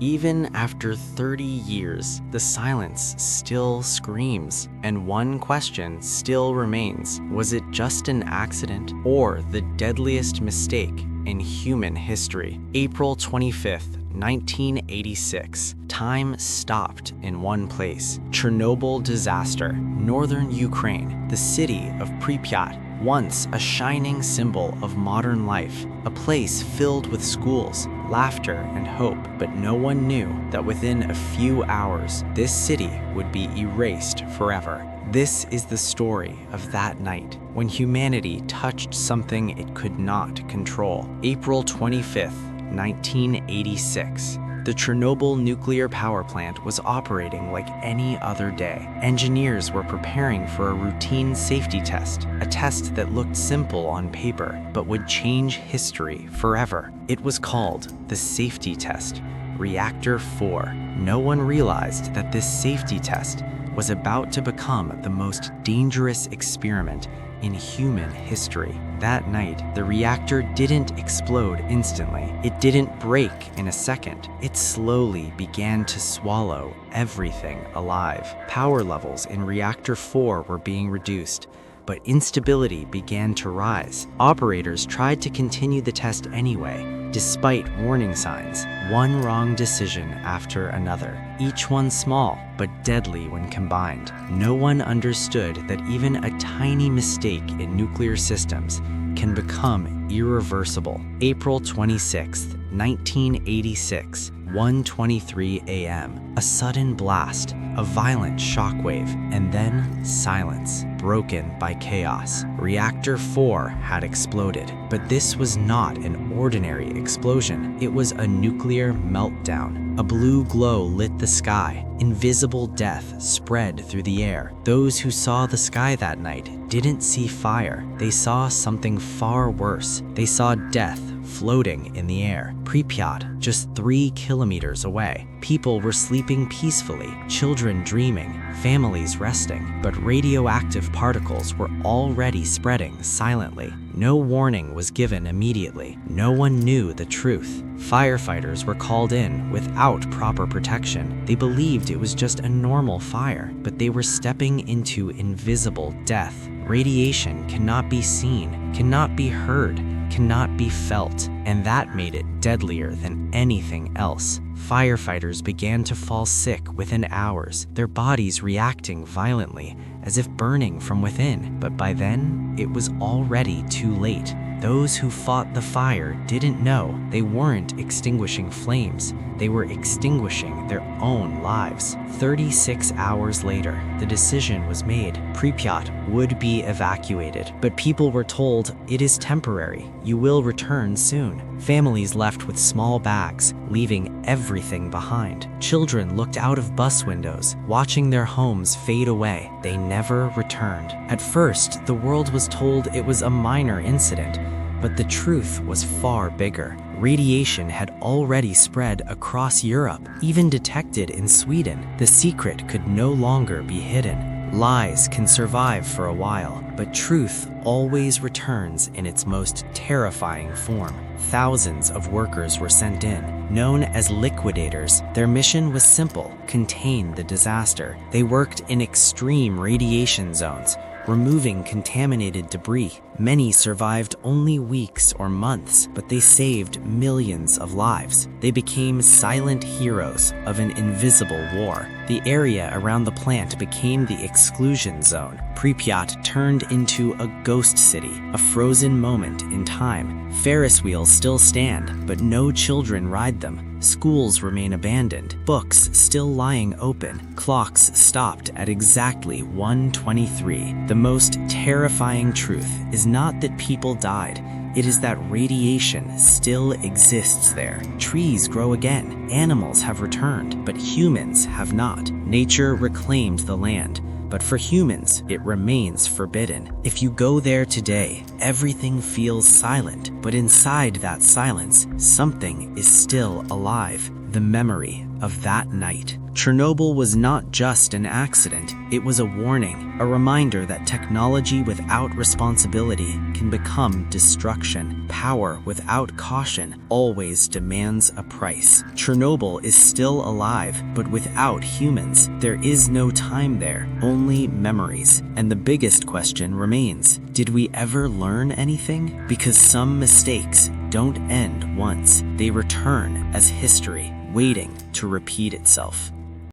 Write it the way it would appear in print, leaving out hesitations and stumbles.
Even after 30 years, the silence still screams, and one question still remains. Was it just an accident or the deadliest mistake in human history? April 25th, 1986. Time stopped in one place. Chernobyl disaster, northern Ukraine, the city of Pripyat, once a shining symbol of modern life, a place filled with schools, laughter, and hope. But no one knew that within a few hours, this city would be erased forever. This is the story of that night, when humanity touched something it could not control. April 25th, 1986. The Chernobyl nuclear power plant was operating like any other day. Engineers were preparing for a routine safety test, a test that looked simple on paper, but would change history forever. It was called the safety test, Reactor 4. No one realized that this safety test was about to become the most dangerous experiment in human history. That night, the reactor didn't explode instantly. It didn't break in a second. It slowly began to swallow everything alive. Power levels in Reactor 4 were being reduced, but instability began to rise. Operators tried to continue the test anyway, despite warning signs. One wrong decision after another, each one small but deadly when combined. No one understood that even a tiny mistake in nuclear systems can become irreversible. April 26, 1986, 1:23 a.m. A sudden blast, a violent shockwave, and then silence, broken by chaos. Reactor 4 had exploded, but this was not an ordinary explosion. It was a nuclear meltdown. A blue glow lit the sky. Invisible death spread through the air. Those who saw the sky that night didn't see fire. They saw something far worse. They saw death floating in the air. Pripyat, just 3 kilometers away. People were sleeping peacefully, children dreaming, families resting, but radioactive particles were already spreading silently. No warning was given immediately. No one knew the truth. Firefighters were called in without proper protection. They believed it was just a normal fire, but they were stepping into invisible death. Radiation cannot be seen, cannot be heard, cannot be felt, and that made it deadlier than anything else. Firefighters began to fall sick within hours, their bodies reacting violently, as if burning from within. But by then, it was already too late. Those who fought the fire didn't know they weren't extinguishing flames. They were extinguishing their own lives. 36 hours later, the decision was made. Pripyat would be evacuated, but people were told, "It is temporary. You will return soon." Families left with small bags, leaving everything behind. Children looked out of bus windows, watching their homes fade away. They never returned. At first, the world was told it was a minor incident, but the truth was far bigger. Radiation had already spread across Europe, even detected in Sweden. The secret could no longer be hidden. Lies can survive for a while, but truth always returns in its most terrifying form. Thousands of workers were sent in, known as liquidators. Their mission was simple: contain the disaster. They worked in extreme radiation zones, removing contaminated debris. Many survived only weeks or months, but they saved millions of lives. They became silent heroes of an invisible war. The area around the plant became the exclusion zone. Pripyat turned into a ghost city, a frozen moment in time. Ferris wheels still stand, but no children ride them. Schools remain abandoned, books still lying open. Clocks stopped at exactly 1:23. The most terrifying truth is not that people died. It is that radiation still exists there. Trees grow again, animals have returned, but humans have not. Nature reclaimed the land, but for humans, it remains forbidden. If you go there today, everything feels silent, but inside that silence, something is still alive. The memory of that night. Chernobyl was not just an accident, it was a warning, a reminder that technology without responsibility can become destruction. Power without caution always demands a price. Chernobyl is still alive, but without humans. There is no time there, only memories. And the biggest question remains, did we ever learn anything? Because some mistakes don't end once. They return as history, waiting to repeat itself.